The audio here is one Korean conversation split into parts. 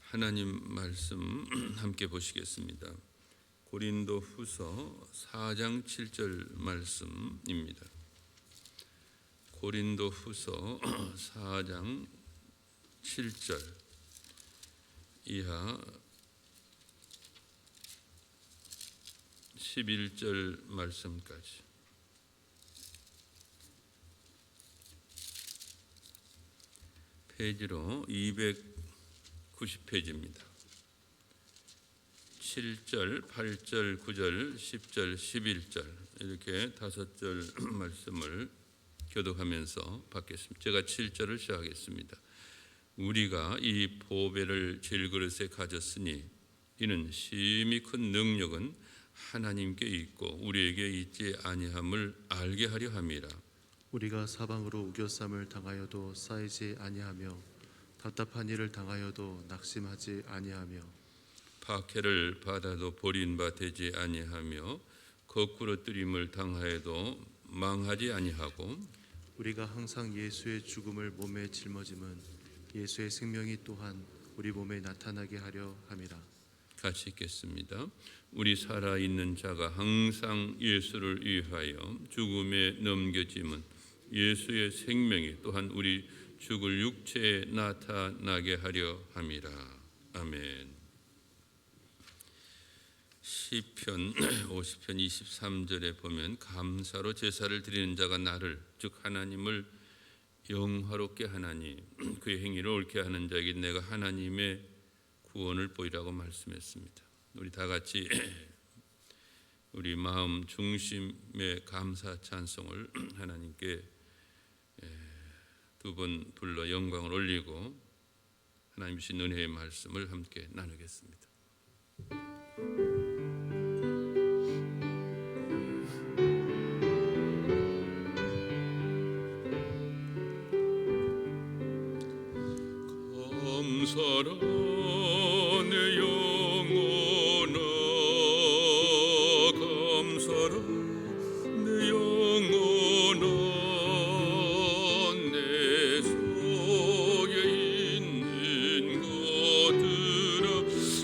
하나님 말씀 함께 보시겠습니다. 고린도 후서 4장 7절 말씀입니다. 고린도 후서 4장 7절 이하 11절 말씀까지 페이지로 290페이지입니다. 7절, 8절, 9절, 10절, 11절 이렇게 5절 말씀을 교독하면서 받겠습니다. 제가 7절을 시작하겠습니다. 우리가 이 보배를 질그릇에 가졌으니 이는 심히 큰 능력은 하나님께 있고 우리에게 있지 아니함을 알게 하려 함이라. 우리가 사방으로 우겨쌈을 당하여도 쌓이지 아니하며 답답한 일을 당하여도 낙심하지 아니하며 박해를 받아도 버린 바 되지 아니하며 거꾸로 뜨림을 당하여도 망하지 아니하고 우리가 항상 예수의 죽음을 몸에 짊어짐은 예수의 생명이 또한 우리 몸에 나타나게 하려 함이라. 같이 읽겠습니다. 우리 살아있는 자가 항상 예수를 위하여 죽음에 넘겨짐은 예수의 생명이 또한 우리 죽을 육체에 나타나게 하려 함이라. 아멘. 시편 50편 23절에 보면 감사로 제사를 드리는 자가 나를 즉 하나님을 영화롭게 하나니 그의 행위를 옳게 하는 자에게 내가 하나님의 구원을 보이라고 말씀했습니다. 우리 다 같이 우리 마음 중심의 감사 찬송을 하나님께 두 번 불러 영광을 올리고 하나님 주신 은혜의 말씀을 함께 나누겠습니다. 감사라 내 영혼아 감사라 내 영혼아 내 속에 있는 것들아 다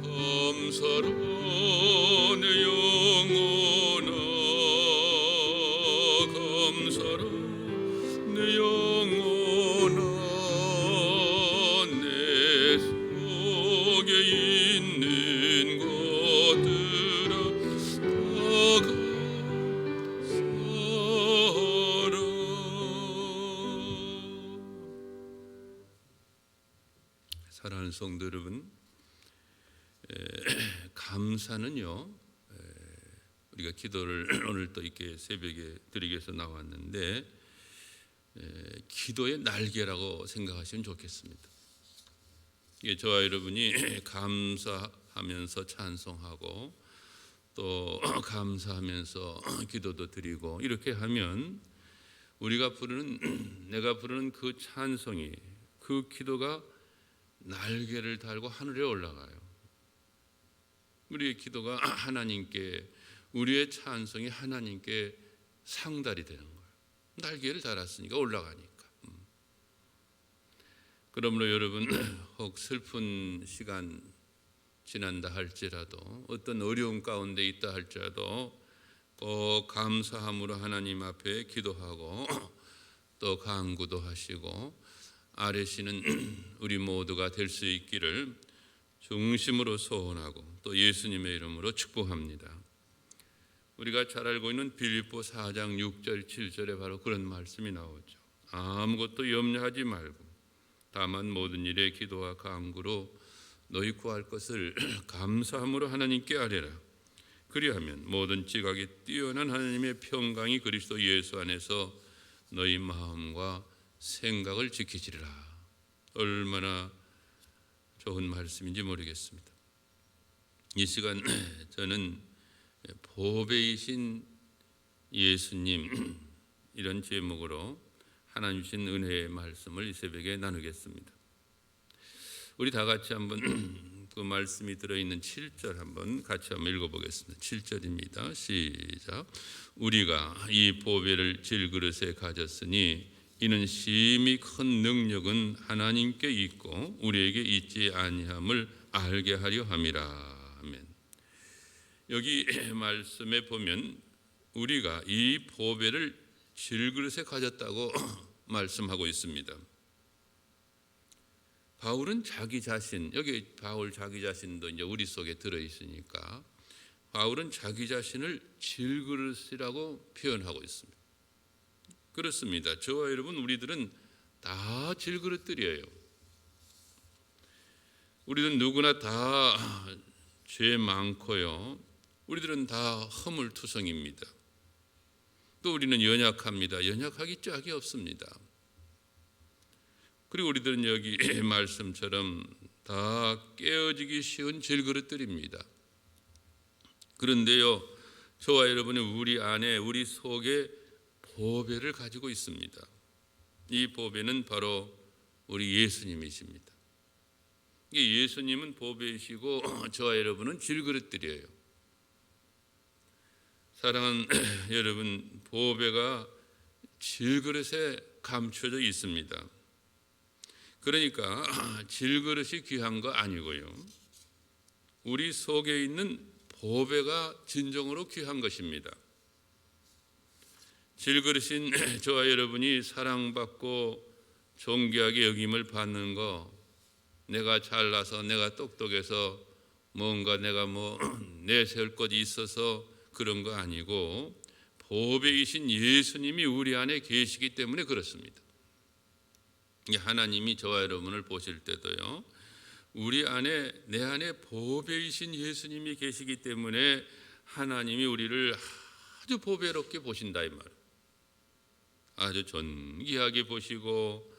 감사라 내 영혼아 감사라 내 영혼아 내 속에 있는 것들아 다 감사라. 사랑하는 성도 여러분, 감사는요 우리가 기도를 오늘 또 이렇게 새벽에 드리기 위해서 나왔는데 기도의 날개라고 생각하시면 좋겠습니다. 이게 저와 여러분이 감사하면서 찬송하고 또 감사하면서 기도도 드리고 이렇게 하면 우리가 부르는 내가 부르는 그 찬송이 그 기도가 날개를 달고 하늘에 올라가요. 우리의 기도가 하나님께 우리의 찬송이 하나님께 상달이 되는 거예요. 날개를 달았으니까 올라가니까. 그러므로 여러분 혹 슬픈 시간 지난다 할지라도 어떤 어려움 가운데 있다 할지라도 꼭 감사함으로 하나님 앞에 기도하고 또 간구도 하시고 아뢰시는 우리 모두가 될 수 있기를 중심으로 소원하고 또 예수님의 이름으로 축복합니다. 우리가 잘 알고 있는 빌립보 4장 6절 7절에 바로 그런 말씀이 나오죠. 아무것도 염려하지 말고 다만 모든 일에 기도와 간구로 너희 구할 것을 감사함으로 하나님께 아뢰라. 그리하면 모든 지각이 뛰어난 하나님의 평강이 그리스도 예수 안에서 너희 마음과 생각을 지키시리라. 얼마나 좋은 말씀인지 모르겠습니다. 이 시간 저는 보배이신 예수님 이런 제목으로 하나님 주신 은혜의 말씀을 이 새벽에 나누겠습니다. 우리 다 같이 한번 그 그 말씀이 들어있는 7절 한번 같이 한번 읽어보겠습니다. 7절입니다. 시작. 우리가 이 보배를 질그릇에 가졌으니 이는 심히 큰 능력은 하나님께 있고 우리에게 있지 아니함을 알게 하려 함이라. 아멘. 여기 말씀에 보면 우리가 이 보배를 질그릇에 가졌다고 말씀하고 있습니다. 바울은 자기 자신, 여기 바울 자기 자신도 이제 우리 속에 들어 있으니까 바울은 자기 자신을 질그릇이라고 표현하고 있습니다. 그렇습니다. 저와 여러분 우리들은 다 질그릇들이에요. 우리는 누구나 다 죄 많고요. 우리들은 다 허물투성입니다. 또 우리는 연약합니다. 연약하기 짝이 없습니다. 그리고 우리들은 여기 말씀처럼 다 깨어지기 쉬운 질그릇들입니다. 그런데요, 저와 여러분은 우리 안에 우리 속에 보배를 가지고 있습니다. 이 보배는 바로 우리 예수님이십니다. 예수님은 보배이시고 저와 여러분은 질그릇들이에요. 사랑하는 여러분, 보배가 질그릇에 감춰져 있습니다. 그러니까 질그릇이 귀한 거 아니고요. 우리 속에 있는 보배가 진정으로 귀한 것입니다. 질그릇인 저와 여러분이 사랑받고 존귀하게 여김을 받는 거, 내가 잘나서 내가 똑똑해서 뭔가 내가 내세울 것이 있어서 그런 거 아니고 보배이신 예수님이 우리 안에 계시기 때문에 그렇습니다. 하나님이 저와 여러분을 보실 때도요, 우리 안에 내 안에 보배이신 예수님이 계시기 때문에 하나님이 우리를 아주 보배롭게 보신다 이 말이에요. 아주 존귀하게 보시고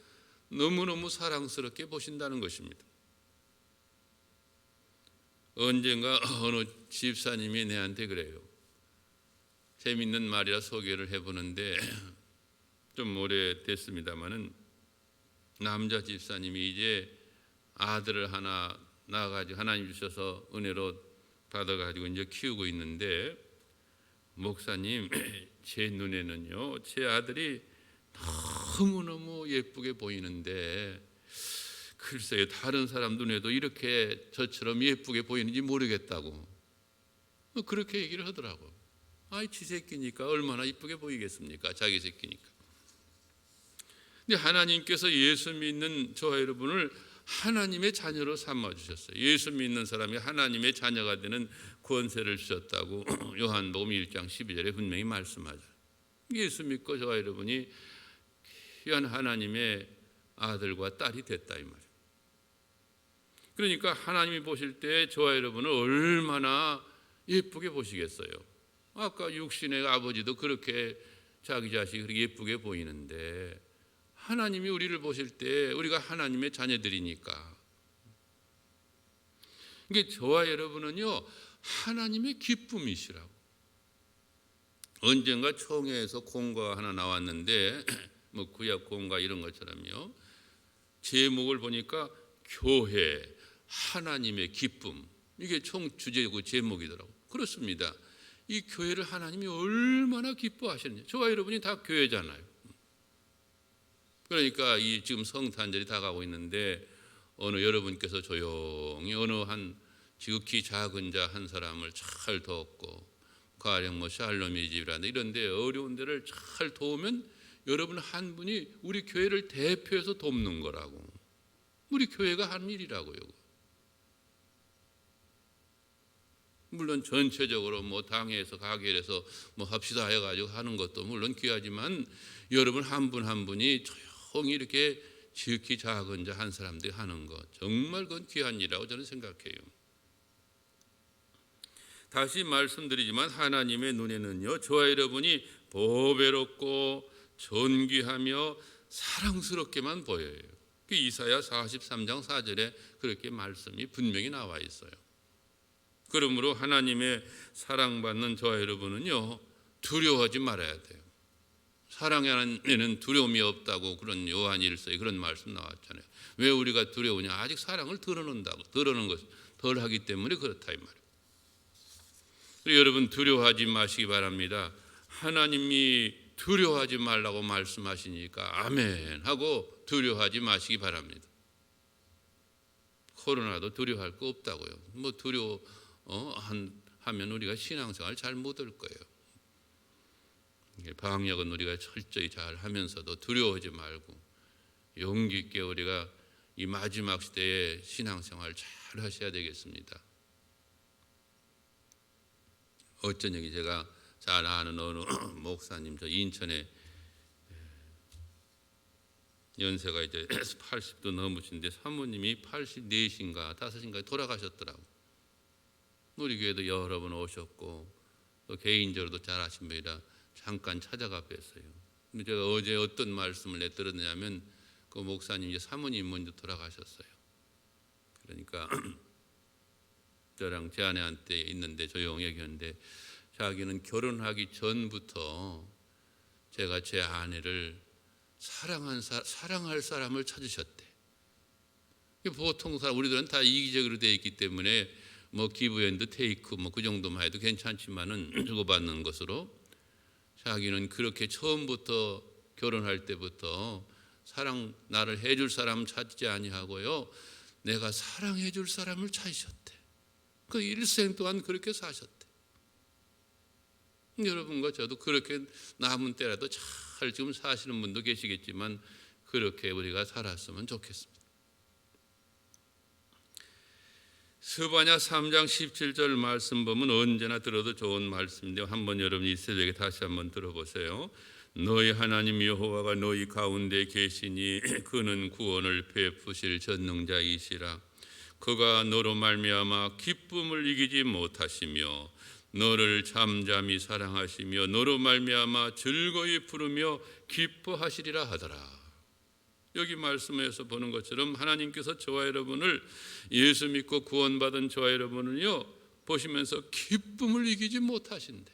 너무너무 사랑스럽게 보신다는 것입니다. 언젠가 어느 집사님이 내한테 그래요. 재밌는 말이라 소개를 해보는데 좀 오래됐습니다마는 남자 집사님이 이제 아들을 하나 낳아가지고 하나님 주셔서 은혜로 받아가지고 이제 키우고 있는데, 목사님, 제 눈에는요 제 아들이 너무너무 예쁘게 보이는데 글쎄요 다른 사람 눈에도 이렇게 저처럼 예쁘게 보이는지 모르겠다고 그렇게 얘기를 하더라고요. 아이 지 새끼니까 얼마나 예쁘게 보이겠습니까? 자기 새끼니까. 근데 하나님께서 예수 믿는 저와 여러분을 하나님의 자녀로 삼아주셨어요. 예수 믿는 사람이 하나님의 자녀가 되는 권세를 주셨다고 요한복음 1장 12절에 분명히 말씀하죠. 예수 믿고 저와 여러분이 귀한 하나님의 아들과 딸이 됐다 이 말이에요. 그러니까 하나님이 보실 때 저와 여러분을 얼마나 예쁘게 보시겠어요. 아까 육신의 아버지도 그렇게 자기 자식이 그렇게 예쁘게 보이는데 하나님이 우리를 보실 때 우리가 하나님의 자녀들이니까. 이게 저와 여러분은요 하나님의 기쁨이시라고. 언젠가 총회에서 공가 하나 나왔는데 구약 공가 이런 것처럼요 제목을 보니까 교회 하나님의 기쁨, 이게 총 주제고 제목이더라고. 그렇습니다. 이 교회를 하나님이 얼마나 기뻐하시는지. 저와 여러분이 다 교회잖아요. 그러니까 이 지금 성탄절이 다가오고 있는데 어느 여러분께서 조용히 어느 한 지극히 작은 자 한 사람을 잘 돕고, 가령 샬롬의 집이라든지 이런 데 어려운 데를 잘 도우면 여러분 한 분이 우리 교회를 대표해서 돕는 거라고. 우리 교회가 하는 일이라고요. 물론 전체적으로 당회에서 가게에서 합시다 해가지고 하는 것도 물론 귀하지만 여러분 한 분 한 분이 조용히 이렇게 지극히 작은 자 한 사람들이 하는 것 정말 그건 귀한 일이라고 저는 생각해요. 다시 말씀드리지만 하나님의 눈에는요 저와 여러분이 보배롭고 존귀하며 사랑스럽게만 보여요. 그 이사야 43장 4절에 그렇게 말씀이 분명히 나와 있어요. 그러므로 하나님의 사랑받는 저와 여러분은요 두려워하지 말아야 돼요. 사랑 안에는 두려움이 없다고 그런 요한 1서에 그런 말씀 나왔잖아요. 왜 우리가 두려우냐? 아직 사랑을 드러내는 덜 하기 때문에 그렇다 이 말이에요. 그리고 여러분 두려워하지 마시기 바랍니다. 하나님이 두려워하지 말라고 말씀하시니까 아멘 하고 두려워하지 마시기 바랍니다. 코로나도 두려워할 거 없다고요. 뭐 하면 우리가 신앙생활 잘 못할 거예요. 방역은 우리가 철저히 잘 하면서도 두려워하지 말고 용기 있게 우리가 이 마지막 시대에 신앙생활 잘 하셔야 되겠습니다. 어쩐지 제가 잘 아는 어느 목사님, 저 인천에 연세가 이제 80도 넘으신데 사모님이 84인가 5인가 돌아가셨더라고. 우리 교회도 여러 번 오셨고 또 개인적으로도 잘 아신 분이라 잠깐 찾아가 뵀어요. 근데 제가 어제 어떤 말씀을 내들었냐면 그 목사님 이제 사모님 먼저 돌아가셨어요. 그러니까 저랑 제 아내한테 있는데 조용히 얘기했는데 자기는 결혼하기 전부터 제가 제 아내를 사랑할 사람을 찾으셨대. 보통 사람 우리들은 다 이기적으로 되어 있기 때문에 뭐 기브 앤드 테이크 뭐 그 정도만 해도 괜찮지만은 주고받는 것으로 자기는 그렇게 처음부터 결혼할 때부터 나를 해줄 사람 찾지 아니하고요 내가 사랑해줄 사람을 찾으셨대. 그 일생 동안 그렇게 사셨대. 여러분과 저도 그렇게 남은 때라도 잘 지금 사시는 분도 계시겠지만 그렇게 우리가 살았으면 좋겠습니다. 스바냐 3장 17절 말씀 보면 언제나 들어도 좋은 말씀인데 한번 여러분이 이 새벽에 다시 한번 들어보세요. 너희 하나님 여호와가 너희 가운데 계시니 그는 구원을 베푸실 전능자이시라. 그가 너로 말미암아 기쁨을 이기지 못하시며 너를 잠잠히 사랑하시며 너로 말미암아 즐거이 부르며 기뻐하시리라 하더라. 여기 말씀에서 보는 것처럼 하나님께서 저와 여러분을 예수 믿고 구원받은 저와 여러분은요 보시면서 기쁨을 이기지 못하신대.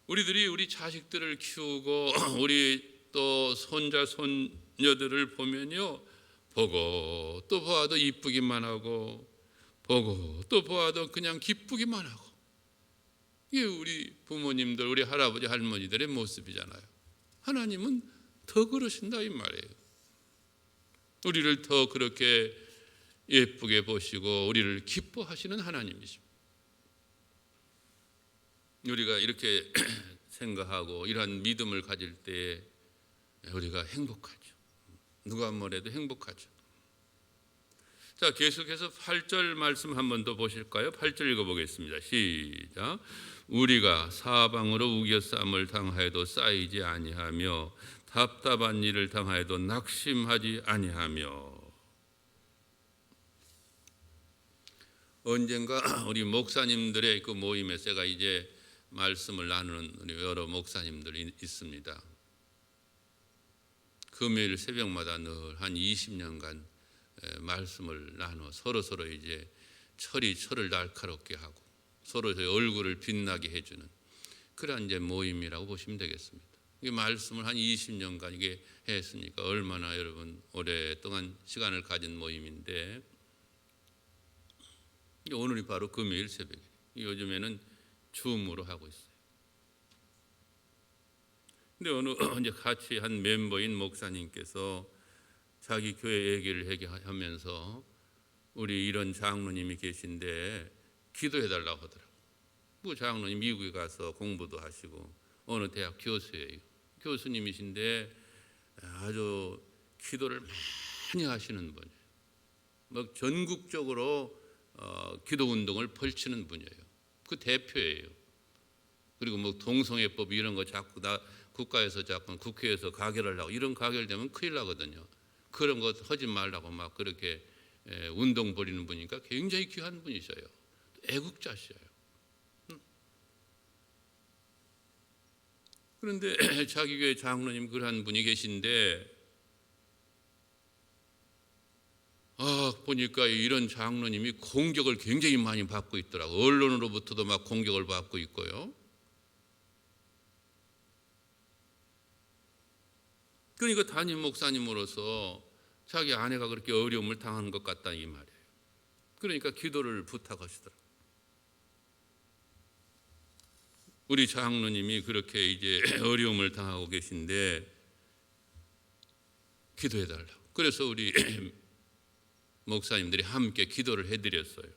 우리들이 우리 자식들을 키우고 우리 또 손자 손녀들을 보면요 보고 또 보아도 이쁘기만 하고 보고 또 보아도 그냥 기쁘기만 하고 이게 우리 부모님들 우리 할아버지 할머니들의 모습이잖아요. 하나님은 더 그러신다 이 말이에요. 우리를 더 그렇게 예쁘게 보시고 우리를 기뻐하시는 하나님이십니다. 우리가 이렇게 생각하고 이러한 믿음을 가질 때 우리가 행복하죠. 누가 뭐래도 행복하죠. 자, 계속해서 8절 말씀 한 번 더 보실까요? 8절 읽어보겠습니다. 시작. 우리가 사방으로 우겨쌈을 당하여도 쌓이지 아니하며 답답한 일을 당하여도 낙심하지 아니하며. 언젠가 우리 목사님들의 그 모임에 제가 이제 말씀을 나누는 우리 여러 목사님들이 있습니다. 금요일 새벽마다 늘 한 20년간 말씀을 나눠 서로 이제 철을 날카롭게 하고 서로 얼굴을 빛나게 해주는 그런 이제 모임이라고 보시면 되겠습니다. 이 말씀을 한 20년간 이게 했으니까 얼마나 여러분 오랫동안 시간을 가진 모임인데 오늘이 바로 금요일 새벽에 요즘에는 줌으로 하고 있어요. 근데 이제 같이 한 멤버인 목사님께서 자기 교회 얘기를 하면서 우리 이런 장로님이 계신데 기도해 달라고 하더라고요. 그 장로님 미국에 가서 공부도 하시고 어느 대학 교수예요. 교수님이신데 아주 기도를 많이 하시는 분이에요. 막 전국적으로 기도 운동을 펼치는 분이에요. 그 대표예요. 그리고 뭐 동성애법 이런 거 자꾸 국가에서 자꾸 국회에서 가결하려고 이런 가결되면 큰일 나거든요. 그런 거 하지 말라고 막 그렇게 운동 벌이는 분이니까 굉장히 귀한 분이셔요. 애국자셔요. 그런데 자기 교회 장로님 그런 분이 계신데 보니까 이런 장로님이 공격을 굉장히 많이 받고 있더라고. 언론으로부터도 막 공격을 받고 있고요. 그러니까 담임 목사님으로서 자기 아내가 그렇게 어려움을 당하는 것 같다 이 말이에요. 그러니까 기도를 부탁하시더라고요. 우리 장로님이 그렇게 이제 어려움을 당하고 계신데 기도해달라고. 그래서 우리 목사님들이 함께 기도를 해드렸어요.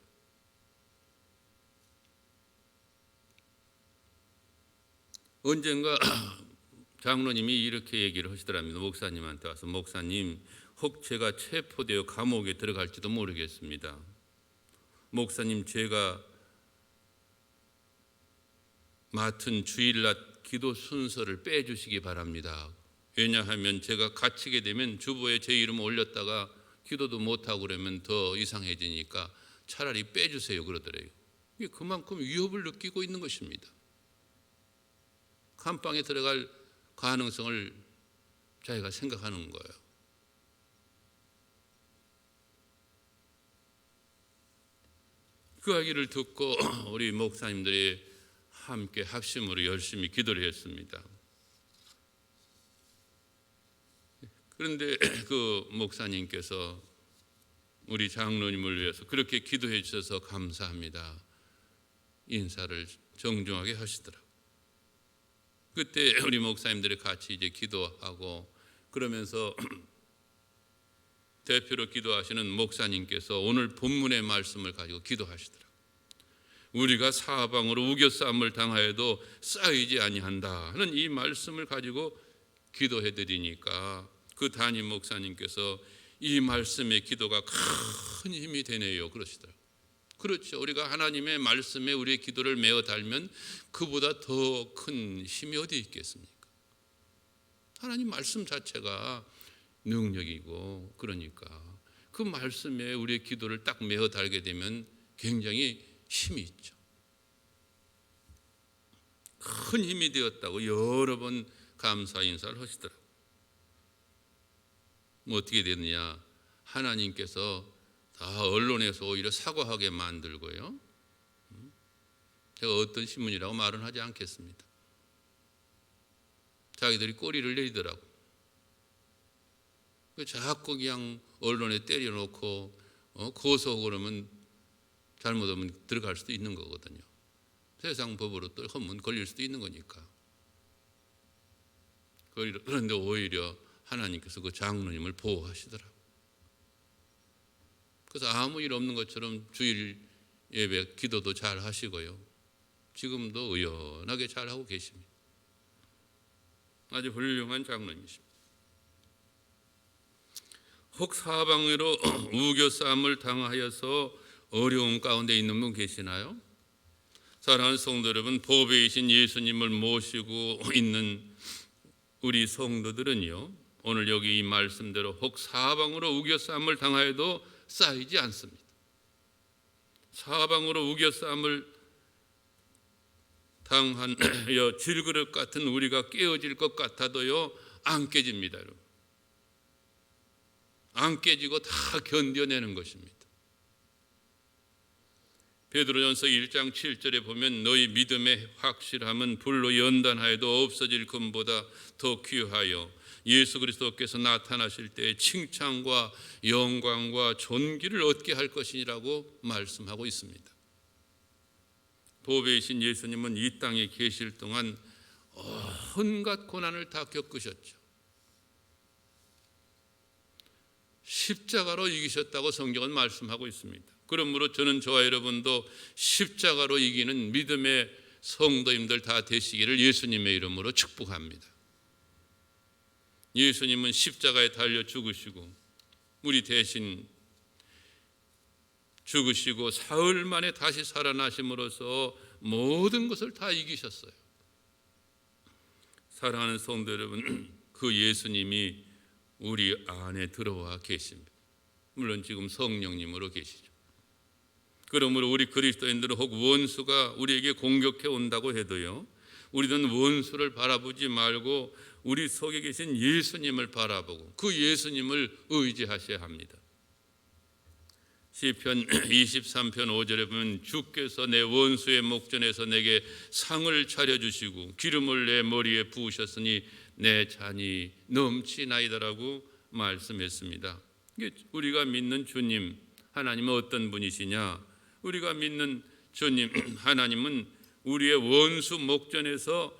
언젠가 장로님이 이렇게 얘기를 하시더랍니다. 목사님한테 와서, 목사님, 혹 제가 체포되어 감옥에 들어갈지도 모르겠습니다. 목사님, 제가 맡은 주일낮 기도 순서를 빼주시기 바랍니다. 왜냐하면 제가 갇히게 되면 주보에 제 이름 올렸다가 기도도 못하고 그러면 더 이상해지니까 차라리 빼주세요 그러더래요. 이게 그만큼 위협을 느끼고 있는 것입니다. 감방에 들어갈 가능성을 자기가 생각하는 거예요. 그 이야기를 듣고 우리 목사님들이 함께 합심으로 열심히 기도를 했습니다. 그런데 그 목사님께서 우리 장로님을 위해서 그렇게 기도해 주셔서 감사합니다. 인사를 정중하게 하시더라고요. 그때 우리 목사님들이 같이 이제 기도하고 그러면서 대표로 기도하시는 목사님께서 오늘 본문의 말씀을 가지고 기도하시더라고요. 우리가 사방으로 우겨싸움을 당하여도 쌓이지 아니한다 하는 이 말씀을 가지고 기도해 드리니까 그 담임 목사님께서 이 말씀의 기도가 큰 힘이 되네요 그러시더라고요. 그렇죠. 우리가 하나님의 말씀에 우리의 기도를 메어 달면 그보다 더 큰 힘이 어디 있겠습니까? 하나님 말씀 자체가 능력이고, 그러니까 그 말씀에 우리의 기도를 딱 메어 달게 되면 굉장히 힘이 있죠. 큰 힘이 되었다고 여러 번 감사 인사를 하시더라고요. 뭐 어떻게 됐느냐, 하나님께서 다 언론에서 오히려 사과하게 만들고요. 제가 어떤 신문이라고 말은 하지 않겠습니다. 자기들이 꼬리를 내리더라고. 자꾸 그냥 언론에 때려놓고 고소 그러면 잘못하면 들어갈 수도 있는 거거든요. 세상 법으로 또 하면 걸릴 수도 있는 거니까. 그런데 오히려 하나님께서 그 장로님을 보호하시더라고요. 그래서 아무 일 없는 것처럼 주일 예배 기도도 잘 하시고요. 지금도 의연하게 잘 하고 계십니다. 아주 훌륭한 장로님이십니다. 혹 사방으로 우겨싸움을 당하여서 어려움 가운데 있는 분 계시나요? 사랑하는 성도 여러분, 보배이신 예수님을 모시고 있는 우리 성도들은요, 오늘 여기 이 말씀대로 혹 사방으로 우겨싸움을 당하여도 쌓이지 않습니다. 사방으로 우겨싸움을 당하여 질그릇 같은 우리가 깨어질 것 같아도요 안 깨집니다. 여러분. 안 깨지고 다 견뎌내는 것입니다. 베드로전서 1장 7절에 보면 너희 믿음의 확실함은 불로 연단하여도 없어질 금보다 더 귀하여 예수 그리스도께서 나타나실 때 칭찬과 영광과 존귀를 얻게 할 것이라고 말씀하고 있습니다. 보배이신 예수님은 이 땅에 계실 동안 온갖 고난을 다 겪으셨죠. 십자가로 이기셨다고 성경은 말씀하고 있습니다. 그러므로 저는 저와 여러분도 십자가로 이기는 믿음의 성도님들 다 되시기를 예수님의 이름으로 축복합니다. 예수님은 십자가에 달려 죽으시고 우리 대신 죽으시고 사흘 만에 다시 살아나심으로써 모든 것을 다 이기셨어요. 사랑하는 성도 여러분, 그 예수님이 우리 안에 들어와 계십니다. 물론 지금 성령님으로 계시죠. 그러므로 우리 그리스도인들은 혹 원수가 우리에게 공격해 온다고 해도요, 우리는 원수를 바라보지 말고 우리 속에 계신 예수님을 바라보고 그 예수님을 의지하셔야 합니다. 시편 23편 5절에 보면 주께서 내 원수의 목전에서 내게 상을 차려주시고 기름을 내 머리에 부으셨으니 내 잔이 넘치나이다라고 말씀했습니다. 우리가 믿는 주님 하나님은 어떤 분이시냐? 우리가 믿는 주님 하나님은 우리의 원수 목전에서,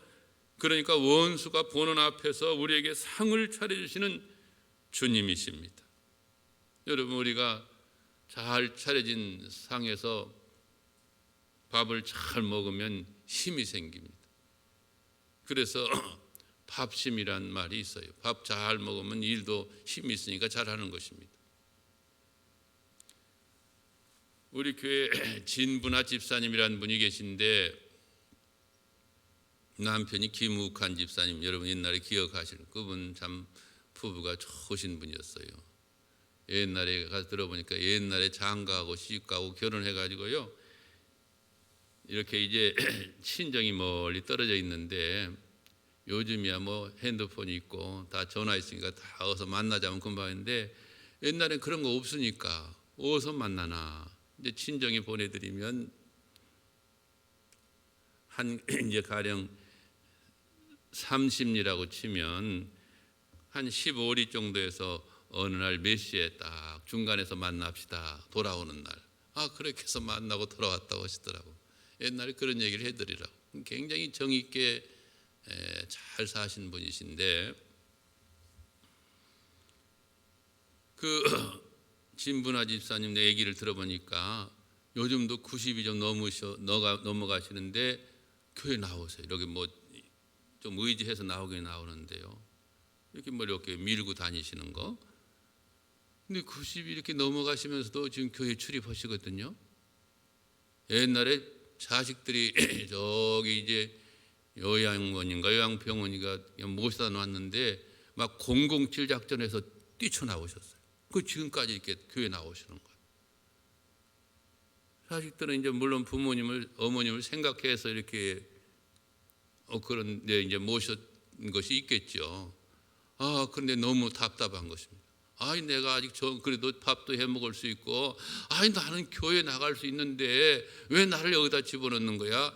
그러니까 원수가 보는 앞에서 우리에게 상을 차려주시는 주님이십니다. 여러분, 우리가 잘 차려진 상에서 밥을 잘 먹으면 힘이 생깁니다. 그래서 밥심이란 말이 있어요. 밥 잘 먹으면 일도 힘이 있으니까 잘하는 것입니다. 우리 교회 진부나 집사님이라는 분이 계신데, 남편이 김욱한 집사님, 여러분 옛날에 기억하시는 그분 참 부부가 좋으신 분이었어요. 옛날에 가서 들어보니까 옛날에 장가하고 시집가고 결혼해가지고요, 이렇게 이제 친정이 멀리 떨어져 있는데, 요즘이야 뭐 핸드폰이 있고 다 전화 있으니까 다 어서 만나자면 금방인데, 옛날엔 그런 거 없으니까 어디서 만나나. 이제 친정이 보내드리면 한 이제 가령 30리라고 치면 한 15리 정도에서 어느 날 몇 시에 딱 중간에서 만납시다 돌아오는 날, 그렇게 해서 만나고 돌아왔다고 하시더라고. 옛날에 그런 얘기를 해드리라고. 굉장히 정의 있게 잘 사신 분이신데, 그 진분화 집사님 내 얘기를 들어보니까 요즘도 90이 좀 넘어가시는데 교회 나오세요. 이렇게 뭐 좀 의지해서 나오긴 나오는데요, 이렇게 뭐 이렇게 밀고 다니시는 거. 근데 90이 이렇게 넘어가시면서도 지금 교회 출입하시거든요. 옛날에 자식들이 저기 이제 요양원인가 요양병원인가 모시다 놨는데 막 007 작전에서 뛰쳐나오셨어요. 그 지금까지 이렇게 교회 나오시는 거예요. 자식들은 이제 물론 부모님을, 어머님을 생각해서 이렇게 그런데 이제 모셨 것이 있겠죠. 그런데 너무 답답한 것입니다. 내가 아직 그래도 밥도 해 먹을 수 있고, 나는 교회 나갈 수 있는데 왜 나를 여기다 집어넣는 거야?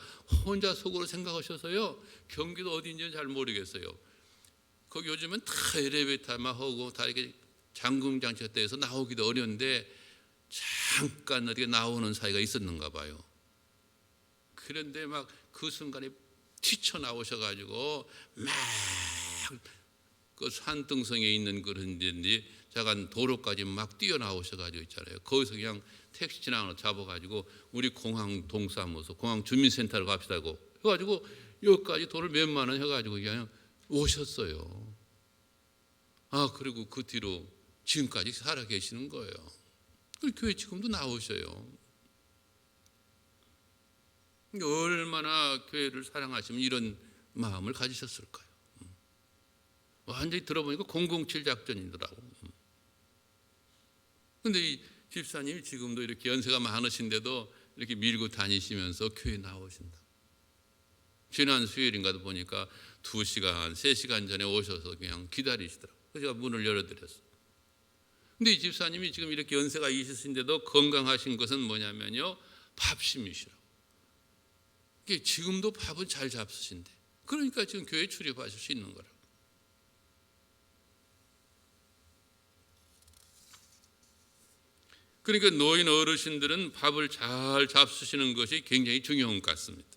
혼자 속으로 생각하셔서요, 경기도 어딘지는 잘 모르겠어요. 거기 요즘은 다 엘리베이터만 하고 다 이렇게 잠금 장치가 돼서 나오기도 어려운데 잠깐 어디가 나오는 사이가 있었는가 봐요. 그런데 막 그 순간에 튀쳐나오셔가지고 막 그 산등성에 있는 그런 데인데 잠깐 도로까지 막 뛰어나오셔가지고 있잖아요. 거기서 그냥 택시 지나가는 거 잡아가지고 우리 공항 동사무소, 공항 주민센터로 갑시다고 해가지고 여기까지 돈을 몇만 원 해가지고 그냥 오셨어요. 그리고 그 뒤로 지금까지 살아 계시는 거예요. 그 교회 지금도 나오셔요. 얼마나 교회를 사랑하시면 이런 마음을 가지셨을까요? 완전히 들어보니까 007 작전이더라고. 그런데 이 집사님이 지금도 이렇게 연세가 많으신데도 이렇게 밀고 다니시면서 교회 나오신다. 지난 수요일인가도 보니까 2시간, 3시간 전에 오셔서 그냥 기다리시더라고요. 그래서 제가 문을 열어드렸어요. 근데 이 집사님이 지금 이렇게 연세가 있으신데도 건강하신 것은 뭐냐면요, 밥심이시라고. 지금도 밥은 잘 잡수신데, 그러니까 지금 교회에 출입하실 수 있는 거라고. 그러니까 노인 어르신들은 밥을 잘 잡수시는 것이 굉장히 중요한 것 같습니다.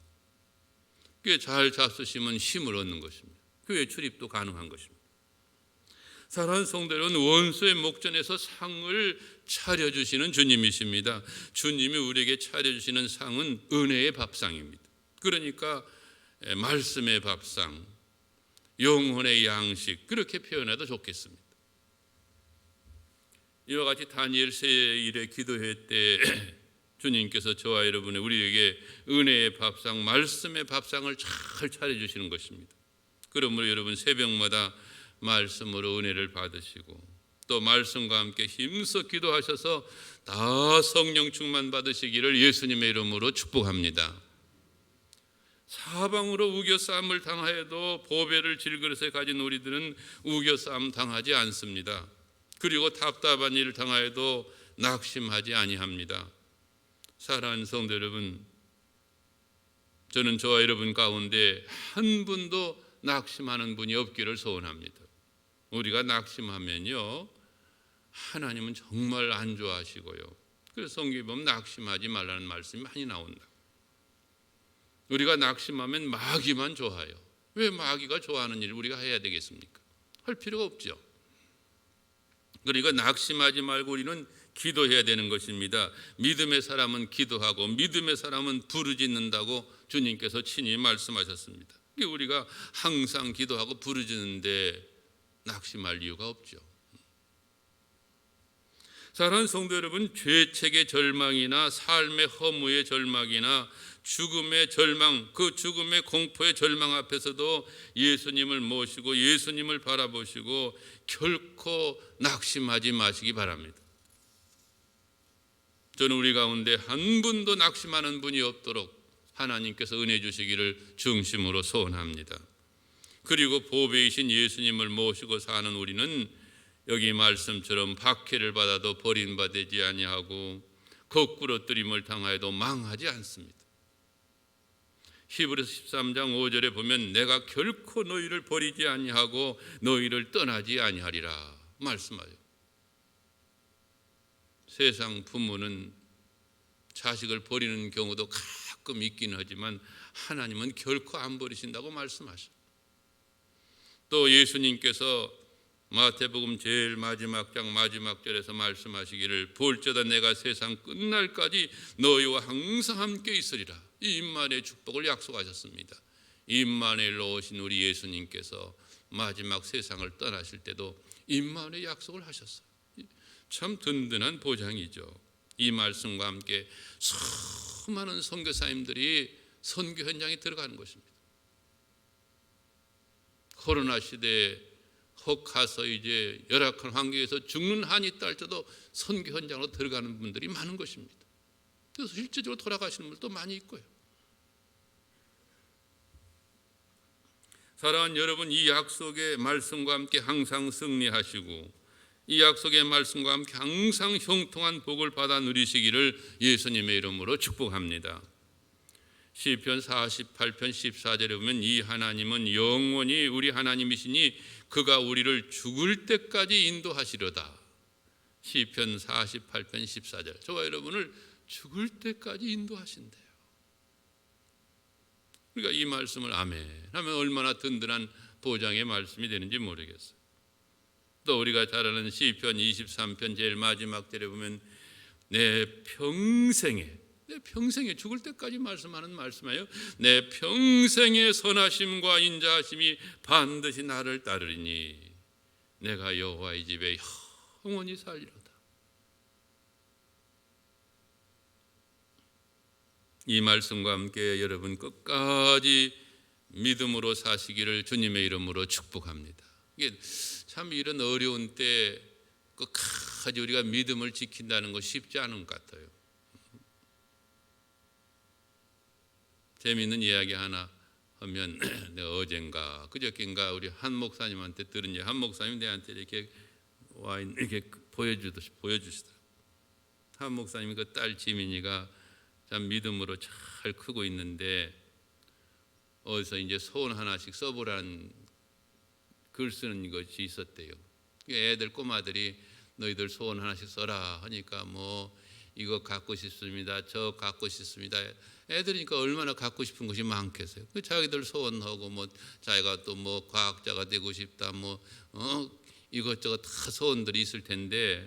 꽤 잘 잡수시면 힘을 얻는 것입니다. 교회 출입도 가능한 것입니다. 사랑하는 성도 여러분, 원수의 목전에서 상을 차려주시는 주님이십니다. 주님이 우리에게 차려주시는 상은 은혜의 밥상입니다. 그러니까 말씀의 밥상, 영혼의 양식, 그렇게 표현해도 좋겠습니다. 이와 같이 다니엘 세 일의 기도회 때 주님께서 저와 여러분의 우리에게 은혜의 밥상, 말씀의 밥상을 잘 차려주시는 것입니다. 그러므로 여러분 새벽마다 말씀으로 은혜를 받으시고 또 말씀과 함께 힘써 기도하셔서 다 성령 충만 받으시기를 예수님의 이름으로 축복합니다. 사방으로 우겨싸움을 당하여도 보배를 질그릇에 가진 우리들은 우겨싸움 당하지 않습니다. 그리고 답답한 일을 당하여도 낙심하지 아니합니다. 사랑하는 성도 여러분, 저는 저와 여러분 가운데 한 분도 낙심하는 분이 없기를 소원합니다. 우리가 낙심하면요, 하나님은 정말 안 좋아하시고요. 그래서 성경에 보면 낙심하지 말라는 말씀이 많이 나온다. 우리가 낙심하면 마귀만 좋아해요. 왜 마귀가 좋아하는 일을 우리가 해야 되겠습니까? 할 필요가 없죠. 그러니까 낙심하지 말고 우리는 기도해야 되는 것입니다. 믿음의 사람은 기도하고 믿음의 사람은 부르짖는다고 주님께서 친히 말씀하셨습니다. 우리가 항상 기도하고 부르짖는데 낙심할 이유가 없죠. 사랑하는 성도 여러분, 죄책의 절망이나 삶의 허무의 절망이나 죽음의 절망, 그 죽음의 공포의 절망 앞에서도 예수님을 모시고 예수님을 바라보시고 결코 낙심하지 마시기 바랍니다. 저는 우리 가운데 한 분도 낙심하는 분이 없도록 하나님께서 은혜 주시기를 중심으로 소원합니다. 그리고 보배이신 예수님을 모시고 사는 우리는 여기 말씀처럼 박해를 받아도 버림받지 아니하고 거꾸로뜨림을 당하여도 망하지 않습니다. 히브리서 13장 5절에 보면 내가 결코 너희를 버리지 아니하고 너희를 떠나지 아니하리라 말씀하여. 세상 부모는 자식을 버리는 경우도 가끔 있긴 하지만 하나님은 결코 안 버리신다고 말씀하셔. 또 예수님께서 마태복음 제일 마지막 장 마지막 절에서 말씀하시기를 볼지어다 내가 세상 끝날까지 너희와 항상 함께 있으리라. 이 임마누엘의 축복을 약속하셨습니다. 임마누엘로 오신 우리 예수님께서 마지막 세상을 떠나실 때도 임마누엘의 약속을 하셨어요. 참 든든한 보장이죠. 이 말씀과 함께 수많은 선교사님들이 선교 현장에 들어가는 것입니다. 코로나 시대에 혹 가서 이제 열악한 환경에서 죽는 한이 있다 할지라도 선교 현장으로 들어가는 분들이 많은 것입니다. 그래서 실제적으로 돌아가시는 분들도 많이 있고요. 사랑하는 여러분, 이 약속의 말씀과 함께 항상 승리하시고 이 약속의 말씀과 함께 항상 형통한 복을 받아 누리시기를 예수님의 이름으로 축복합니다. 시편 48편 14절에 보면 이 하나님은 영원히 우리 하나님이시니 그가 우리를 죽을 때까지 인도하시려다. 시편 48편 14절. 저와 여러분을 죽을 때까지 인도하신대요. 그러니까 이 말씀을 아멘 하면 얼마나 든든한 보장의 말씀이 되는지 모르겠어요. 또 우리가 잘 아는 시편 23편 제일 마지막 절에 보면 내 평생에 죽을 때까지 말씀하는 말씀이에요. 내 평생의 선하심과 인자하심이 반드시 나를 따르리니 내가 여호와의 집에 영원히 살리로다. 이 말씀과 함께 여러분 끝까지 믿음으로 사시기를 주님의 이름으로 축복합니다. 이게 참 이런 어려운 때 끝까지 우리가 믿음을 지킨다는 거 쉽지 않은 것 같아요. 재미있는 이야기 하나 하면 내가 어젠가 그저께인가 우리 한 목사님한테 들은 얘기, 한 목사님 내한테 이렇게 와인 이렇게 보여주시더라고요. 한 목사님이 그 딸 지민이가 참 믿음으로 잘 크고 있는데 어디서 이제 소원 하나씩 써보라는 글 쓰는 것이 있었대요. 애들 꼬마들이 너희들 소원 하나씩 써라 하니까 뭐 이거 갖고 싶습니다. 저 갖고 싶습니다. 애들이니까 얼마나 갖고 싶은 것이 많겠어요. 자기들 소원하고 뭐 자기가 또 뭐 과학자가 되고 싶다 뭐 이것저것 다 소원들이 있을 텐데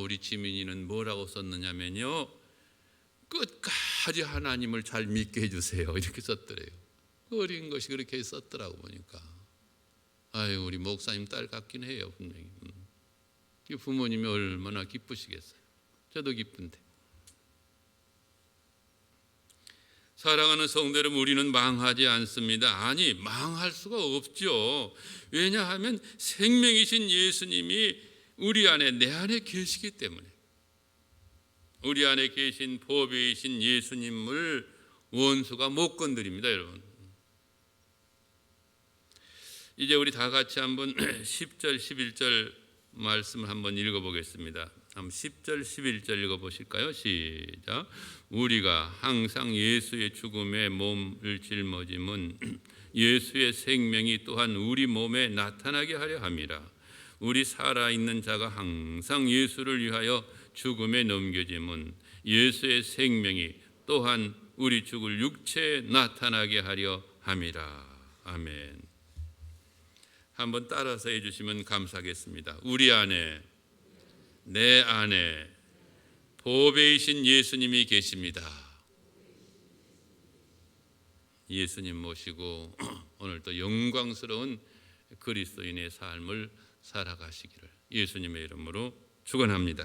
우리 지민이는 뭐라고 썼느냐면요. 끝까지 하나님을 잘 믿게 해주세요. 이렇게 썼더래요. 어린 것이 그렇게 썼더라고 보니까. 우리 목사님 딸 같긴 해요. 분명히. 부모님이 얼마나 기쁘시겠어요. 저도 기쁜데. 사랑하는 성도 여러분, 우리는 망하지 않습니다. 아니, 망할 수가 없죠. 왜냐하면 생명이신 예수님이 우리 안에 내 안에 계시기 때문에. 우리 안에 계신 보배이신 예수님을 원수가 못 건드립니다, 여러분. 이제 우리 다 같이 한번 10절 11절 말씀을 한번 읽어보겠습니다. 한번 10절 11절 읽어보실까요? 시작. 우리가 항상 예수의 죽음에 몸을 짊어짐은 예수의 생명이 또한 우리 몸에 나타나게 하려 함이라. 우리 살아있는 자가 항상 예수를 위하여 죽음에 넘겨짐은 예수의 생명이 또한 우리 죽을 육체에 나타나게 하려 함이라. 아멘. 한번 따라서 해주시면 감사하겠습니다. 우리 안에, 내 안에 보배이신 예수님이 계십니다. 예수님 모시고 오늘도 영광스러운 그리스도인의 삶을 살아가시기를 예수님의 이름으로 축원합니다.